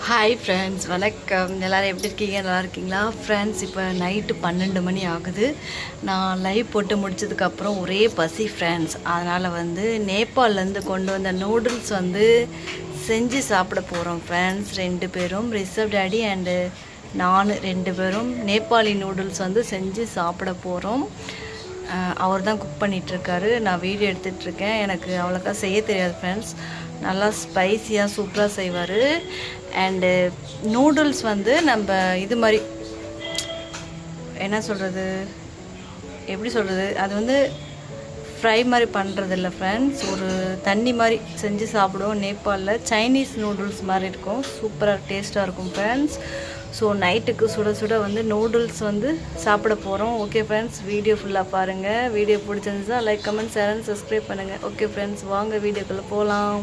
Hi friends, வணக்கம். எல்லோரும் எப்படி இருக்கீங்க? நல்லா இருக்கீங்களா ஃப்ரெண்ட்ஸ்? இப்போ நைட்டு 12 மணி ஆகுது. நான் லைவ் போட்டு முடிச்சதுக்கப்புறம் ஒரே பசி ஃப்ரெண்ட்ஸ். அதனால் நேபாளிலேருந்து கொண்டு வந்த நூடுல்ஸ் செஞ்சு சாப்பிட போகிறோம் ஃப்ரெண்ட்ஸ். 2 பேரும், ரிஷப் டேடி அண்டு நான் 2 பேரும் நேபாளி நூடுல்ஸ் செஞ்சு சாப்பிட போகிறோம். அவர் தான் குக் பண்ணிகிட்ருக்காரு, நான் வீடியோ எடுத்துகிட்ருக்கேன். எனக்கு அவ்வளோக்கா செய்ய தெரியாது ஃப்ரெண்ட்ஸ். நல்லா ஸ்பைஸியாக சூப்பராக செய்வார். அண்டு நூடுல்ஸ் நம்ம இது மாதிரி என்ன சொல்கிறது, எப்படி சொல்கிறது, அது ஃப்ரை மாதிரி பண்ணுறதில்ல ஃப்ரெண்ட்ஸ். ஒரு தண்ணி மாதிரி செஞ்சு சாப்பிடுவோம். நேபாளில் சைனீஸ் நூடுல்ஸ் மாதிரி இருக்கும், சூப்பராக டேஸ்ட்டாக இருக்கும் ஃப்ரெண்ட்ஸ். ஸோ நைட்டுக்கு சுட சுட நூடுல்ஸ் சாப்பிட போகிறோம். ஓகே ஃப்ரெண்ட்ஸ், வீடியோ ஃபுல்லாக பாருங்கள். வீடியோ பிடிச்சிருந்துச்சா like, comment, share and subscribe பண்ணுங்கள். ஓகே ஃப்ரெண்ட்ஸ், வாங்க வீடியோக்குள்ளே போகலாம்.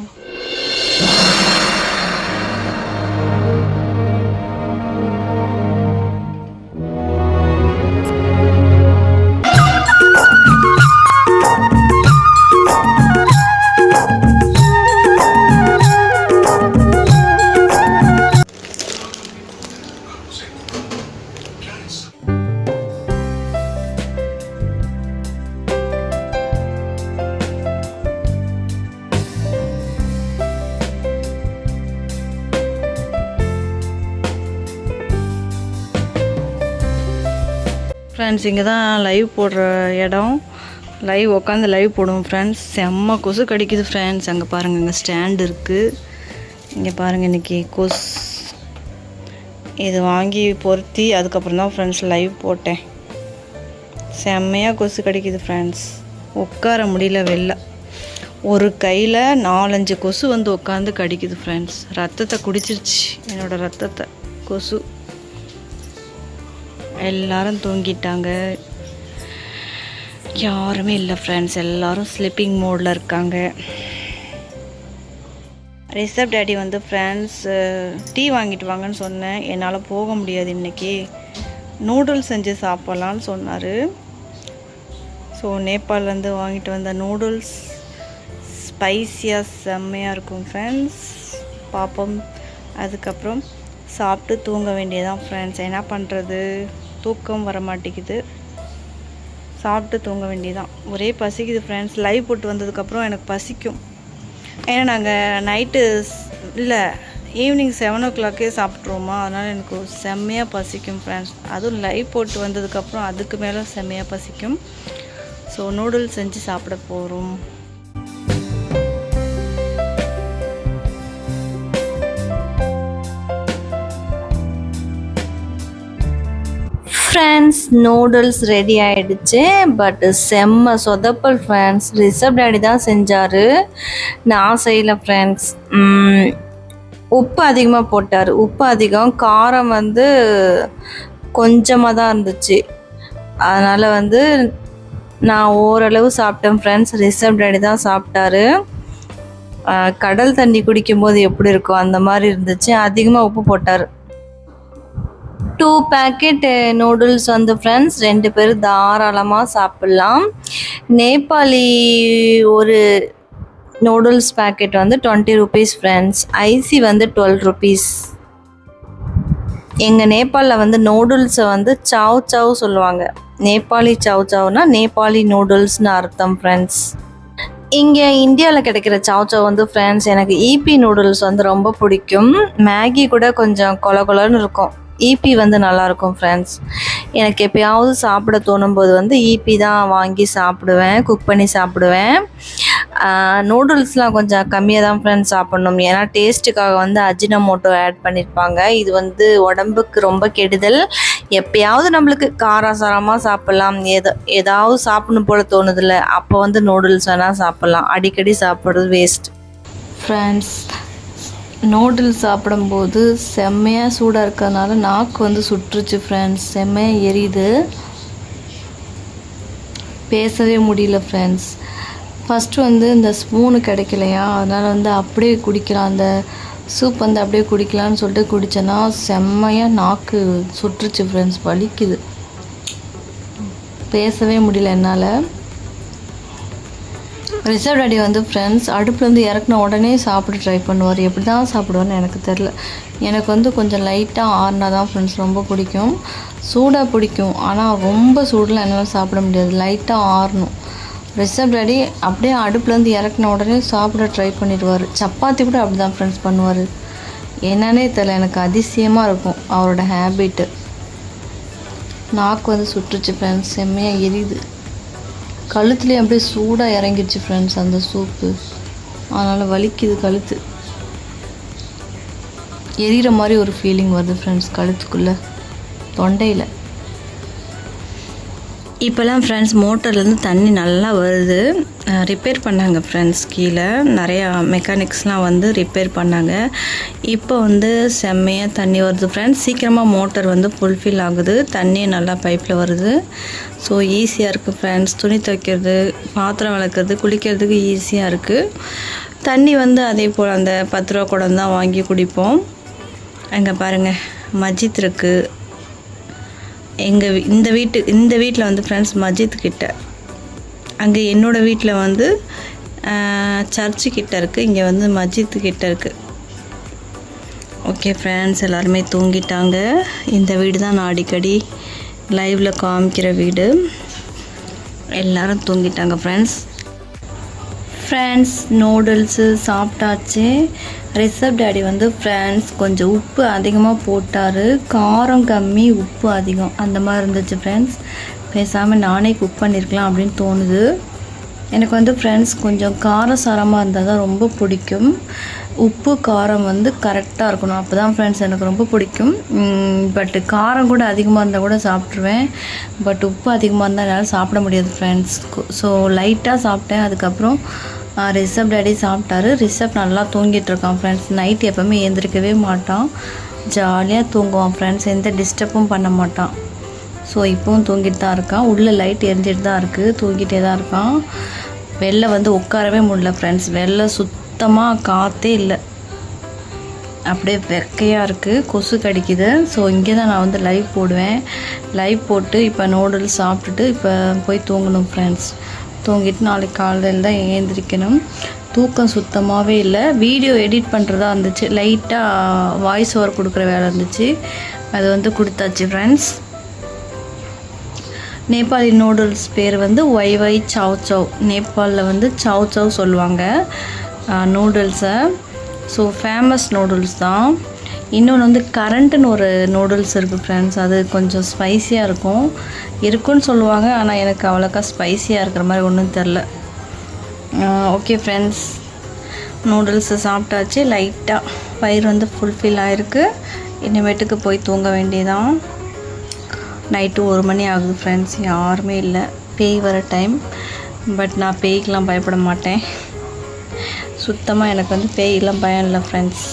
ஃப்ரெண்ட்ஸ், இங்கே தான் லைவ் போடுற இடம். உட்காந்து லைவ் போடுவோம் ஃப்ரெண்ட்ஸ். செம்ம கொசு கடிக்குது ஃப்ரெண்ட்ஸ். அங்கே பாருங்கள், இங்கே ஸ்டாண்ட் இருக்குது. இங்கே பாருங்கள், இன்றைக்கி இது வாங்கி பொருத்தி அதுக்கப்புறம் தான் ஃப்ரெண்ட்ஸ் லைவ் போட்டேன். செம்மையாக கொசு கடிக்குது ஃப்ரெண்ட்ஸ். உட்கார முடியல வெளில. ஒரு கையில் 4-5 கொசு உட்காந்து கடிக்குது ஃப்ரெண்ட்ஸ். ரத்தத்தை குடிச்சிருச்சு, என்னோடய ரத்தத்தை கொசு. எல்லாரும் தூங்கிட்டாங்க, யாருமே இல்லை ஃப்ரெண்ட்ஸ். எல்லோரும் ஸ்லீப்பிங் மோடில் இருக்காங்க. ரிஷப் டேடி ஃப்ரெண்ட்ஸ் டீ வாங்கிட்டு வாங்கன்னு சொன்னேன். என்னால் போக முடியாது இன்றைக்கி, நூடுல்ஸ் செஞ்சு சாப்பிட்லான்னு சொன்னார். ஸோ நேபாளிலேருந்து வாங்கிட்டு வந்த நூடுல்ஸ் ஸ்பைஸியாக செம்மையாக இருக்கும் ஃப்ரெண்ட்ஸ். பார்ப்போம். அதுக்கப்புறம் சாப்பிட்டு தூங்க வேண்டியதான் ஃப்ரெண்ட்ஸ். என்ன பண்ணுறது, தூக்கம் வர மாட்டேங்குது. சாப்பிட்டு தூங்க வேண்டியதான். ஒரே பசிக்குது ஃப்ரெண்ட்ஸ். லைவ் போட்டு வந்ததுக்கப்புறம் எனக்கு பசிக்கும். ஏன்னா நாங்கள் நைட்டு இல்லை, ஈவினிங் 7 o'clock சாப்பிட்ருவோமா, அதனால் எனக்கு செம்மையாக பசிக்கும் ஃப்ரெண்ட்ஸ். அதுவும் லைவ் போட்டு வந்ததுக்கப்புறம் அதுக்கு மேலே செம்மையாக பசிக்கும். ஸோ நூடுல்ஸ் செஞ்சு சாப்பிட போகிறோம். ஃப்ரெண்ட்ஸ், நூடுல்ஸ் ரெடி ஆகிடுச்சு. பட் செம்ம சொதப்பல் ஃப்ரெண்ட்ஸ். ரிஷப் டேடி தான் செஞ்சார், நான் செய்யலை ஃப்ரெண்ட்ஸ். உப்பு அதிகமாக போட்டார். உப்பு அதிகம், காரம் கொஞ்சமாக தான் இருந்துச்சு. அதனால் நான் ஓரளவு சாப்பிட்டேன் ஃப்ரெண்ட்ஸ். ரிஷப் டேடி தான் சாப்பிட்டாரு. கடல் தண்ணி குடிக்கும்போது எப்படி இருக்கும் அந்த மாதிரி இருந்துச்சு. அதிகமாக உப்பு போட்டார். 2 packet நூடுல்ஸ் ஃப்ரெண்ட்ஸ் 2 பேர் தாராளமாக சாப்பிட்லாம். நேபாளி ஒரு நூடுல்ஸ் பேக்கெட் 20 rupees ஃப்ரெண்ட்ஸ். ஐசி 12 rupees. எங்கள் நேபாளில் நூடுல்ஸை சாவ் சொல்லுவாங்க. நேபாளி சாவ்னா நேபாளி நூடுல்ஸ்னு அர்த்தம் ஃப்ரெண்ட்ஸ். இங்கே இந்தியாவில் கிடைக்கிற சாவ் ஃப்ரெண்ட்ஸ் எனக்கு ஈபி நூடுல்ஸ் ரொம்ப பிடிக்கும். மேகி கூட கொஞ்சம் கொலன்னு இருக்கும். ஈபி நல்லாயிருக்கும் ஃப்ரெண்ட்ஸ். எனக்கு எப்போயாவது சாப்பிட தோணும்போது ஈபி தான் வாங்கி சாப்பிடுவேன், குக் பண்ணி சாப்பிடுவேன். நூடுல்ஸ்லாம் கொஞ்சம் கம்மியாக தான் ஃப்ரெண்ட்ஸ் சாப்பிட்ணும். ஏன்னா டேஸ்ட்டுக்காக அஜினமோட்டோ ஆட் பண்ணியிருப்பாங்க. இது உடம்புக்கு ரொம்ப கெடுதல். எப்போயாவது நம்மளுக்கு காரசாரமாக சாப்பிட்லாம், ஏதாவது சாப்பிடணும் போல் தோணுதில்ல, அப்போ நூடுல்ஸ் வேணால் சாப்பிட்லாம். அடிக்கடி சாப்பிட்றது வேஸ்ட் ஃப்ரெண்ட்ஸ். நூடுல்ஸ் சாப்பிடும்போது செம்மையாக சூடாக இருக்கிறதுனால நாக்கு சுட்டுருச்சு ஃப்ரெண்ட்ஸ். செம்மையாக எரியுது, பேசவே முடியல ஃப்ரெண்ட்ஸ். ஃபஸ்ட்டு இந்த ஸ்பூனு கிடைக்கலையா, அதனால் அப்படியே குடிக்கலாம், அந்த சூப் அப்படியே குடிக்கலான்னு சொல்லிட்டு குடித்தேன்னா செம்மையாக நாக்கு சுட்டுருச்சு ஃப்ரெண்ட்ஸ். வலிக்குது, பேசவே முடியல என்னால். ரிஷப் டாடி ஃப்ரெண்ட்ஸ் அடுப்புலேருந்து இறக்குன உடனே சாப்பிட ட்ரை பண்ணுவார். எப்படி தான் சாப்பிடுவார்னு எனக்கு தெரில. எனக்கு வந்து கொஞ்சம் லைட்டாக ஆறுனா தான் ஃப்ரெண்ட்ஸ் ரொம்ப பிடிக்கும். சூடாக பிடிக்கும், ஆனால் ரொம்ப சூடில் என்னால் சாப்பிட முடியாது. லைட்டாக ஆறணும். ரிஷப் டாடி அப்படியே அடுப்புலேருந்து இறக்குன உடனே சாப்பிட ட்ரை பண்ணிடுவார். சப்பாத்தி கூட அப்படி தான் ஃப்ரெண்ட்ஸ் பண்ணுவார். என்னன்னே தெரியல, எனக்கு அதிசயமாக இருக்கும் அவரோட ஹேபிட்டு. நாக்கு வந்து சுட்டுருச்சு ஃப்ரெண்ட்ஸ், செம்மையாக எரியுது. கழுத்துலேயே அப்படியே சூடாக இறங்கிடுச்சு ஃப்ரெண்ட்ஸ் அந்த சூப்பு. அதனால் வலிக்குது கழுத்து. எரிகிற மாதிரி ஒரு ஃபீலிங் வருது ஃப்ரெண்ட்ஸ் கழுத்துக்குள்ளே, தொண்டையில். இப்போல்லாம் ஃப்ரெண்ட்ஸ் மோட்டர்லேருந்து தண்ணி நல்லா வருது. ரிப்பேர் பண்ணாங்க ஃப்ரெண்ட்ஸ், கீழே நிறையா மெக்கானிக்ஸ்லாம் வந்து ரிப்பேர் பண்ணாங்க. இப்போ வந்து செம்மையாக தண்ணி வருது ஃப்ரெண்ட்ஸ். சீக்கிரமாக மோட்டர் வந்து ஃபுல்ஃபில் ஆகுது, தண்ணி நல்லா பைப்பில் வருது. ஸோ ஈஸியாக இருக்குது ஃப்ரெண்ட்ஸ். துணி துவைக்கிறது, பாத்திரம் விளக்குறது, குளிக்கிறதுக்கு ஈஸியாக இருக்குது. தண்ணி வந்து அதே போல் அந்த 10 ரூபா குடம் தான் வாங்கி குடிப்போம். அங்கே பாருங்கள் மஜித் இருக்குது. இந்த வீட்டில் வந்து ஃப்ரெண்ட்ஸ் மஜித் கிட்ட, அங்கே என்னோடய வீட்டில் வந்து சர்ச்சு கிட்ட இருக்குது, இங்கே வந்து மஜித் கிட்ட இருக்குது. ஓகே ஃப்ரெண்ட்ஸ், எல்லாருமே தூங்கிட்டாங்க. இந்த வீடு தான் நான் அடிக்கடி லைவில் காமிக்கிற வீடு. எல்லோரும் தூங்கிட்டாங்க ஃப்ரெண்ட்ஸ். நூடுல்ஸு சாப்பிட்டாச்சு. ரிஷப் டாடி வந்து ஃப்ரெண்ட்ஸ் கொஞ்சம் உப்பு அதிகமாக போட்டார். காரம் கம்மி, உப்பு அதிகம், அந்த மாதிரி இருந்துச்சு ஃப்ரெண்ட்ஸ். பேசாமல் நானே குக் பண்ணியிருக்கலாம் அப்படின்னு தோணுது. எனக்கு வந்து ஃப்ரெண்ட்ஸ் கொஞ்சம் காரசாரமாக இருந்தால் தான் ரொம்ப பிடிக்கும். உப்பு காரம் வந்து கரெக்டாக இருக்கணும், அப்போ தான் ஃப்ரெண்ட்ஸ் எனக்கு ரொம்ப பிடிக்கும். பட்டு காரம் கூட அதிகமாக இருந்தால் கூட சாப்பிட்ருவேன். பட் உப்பு அதிகமாக இருந்தால் என்னால் சாப்பிட முடியாது ஃப்ரெண்ட்ஸ். ஸோ லைட்டாக சாப்பிட்டேன். அதுக்கப்புறம் ரிஷப் டாடி சாப்பிட்டாரு. ரிஷப் நல்லா தூங்கிட்டு இருக்கான் ஃப்ரெண்ட்ஸ். நைட் எப்போவுமே எழுந்திரிக்கவே மாட்டான், ஜாலியாக தூங்குவான் ஃப்ரெண்ட்ஸ், எந்த டிஸ்டர்பும் பண்ண மாட்டான். ஸோ இப்போவும் தூங்கிட்டு தான் இருக்கான். உள்ளே லைட் எரிஞ்சிட்டு தான் இருக்குது, தூங்கிட்டே தான் இருக்கான். வெளில வந்து உட்காரவே முடியல ஃப்ரெண்ட்ஸ். வெளில சுத்தமாக காற்றே இல்லை, அப்படியே வெக்கையாக இருக்குது, கொசு கடிக்குது. ஸோ இங்கே தான் நான் வந்து லைவ் போடுவேன். லைவ் போட்டு இப்போ நூடுல்ஸ் சாப்பிட்டுட்டு இப்போ போய் தூங்கணும் ஃப்ரெண்ட்ஸ். தூங்கிட்டு நாளைக்கு காலையில் தான் ஏந்திரிக்கணும். தூக்கம் சுத்தமாகவே இல்லை. வீடியோ எடிட் பண்ணுறதா இருந்துச்சு, லைட்டாக வாய்ஸ் ஓவர் கொடுக்குற வேலை இருந்துச்சு, அது வந்து கொடுத்தாச்சு ஃப்ரெண்ட்ஸ். நேபாளி நூடுல்ஸ் பேர் வந்து ஒய் சவ் சவ். நேபாளில் வந்து சவ் சவ் சொல்லுவாங்க நூடுல்ஸை. ஸோ ஃபேமஸ் நூடுல்ஸ் தான். இன்னொன்று வந்து கரண்ட்டுன்னு ஒரு நூடுல்ஸ் இருக்குது ஃப்ரெண்ட்ஸ், அது கொஞ்சம் ஸ்பைஸியாக இருக்குன்னு சொல்லுவாங்க. ஆனால் எனக்கு அவ்வளோக்கா ஸ்பைஸியாக இருக்கிற மாதிரி ஒன்றும் தெரில. ஓகே ஃப்ரெண்ட்ஸ், நூடுல்ஸு சாப்பிட்டாச்சு. லைட்டாக வயிறு வந்து ஃபுல்ஃபில் ஆகிருக்கு. இனிமேட்டுக்கு போய் தூங்க வேண்டியதான். நைட்டு 1 மணி ஆகுது ஃப்ரெண்ட்ஸ், யாருமே இல்லை. பேய் வர டைம். பட் நான் பேய்க்கெலாம் பயப்பட மாட்டேன் சுத்தமாக. எனக்கு வந்து பேய்லாம் பயம் இல்லை ஃப்ரெண்ட்ஸ்.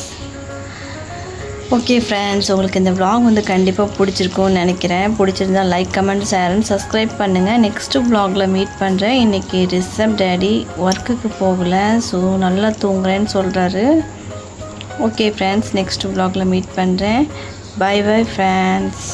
ஓகே ஃப்ரெண்ட்ஸ், உங்களுக்கு இந்த vlog வந்து கண்டிப்பாக பிடிச்சிருக்கும்னு நினைக்கிறேன். பிடிச்சிருந்தால் like, comment, share and subscribe பண்ணுங்கள். நெக்ஸ்ட்டு vlogல மீட் பண்ணுறேன். இன்றைக்கி ரிஷப் டாடி ஒர்க்குக்கு போகலை, ஸோ நல்லா தூங்குறேன்னு சொல்கிறாரு. ஓகே ஃப்ரெண்ட்ஸ், நெக்ஸ்ட்டு vlogல மீட் பண்ணுறேன். Bye bye friends.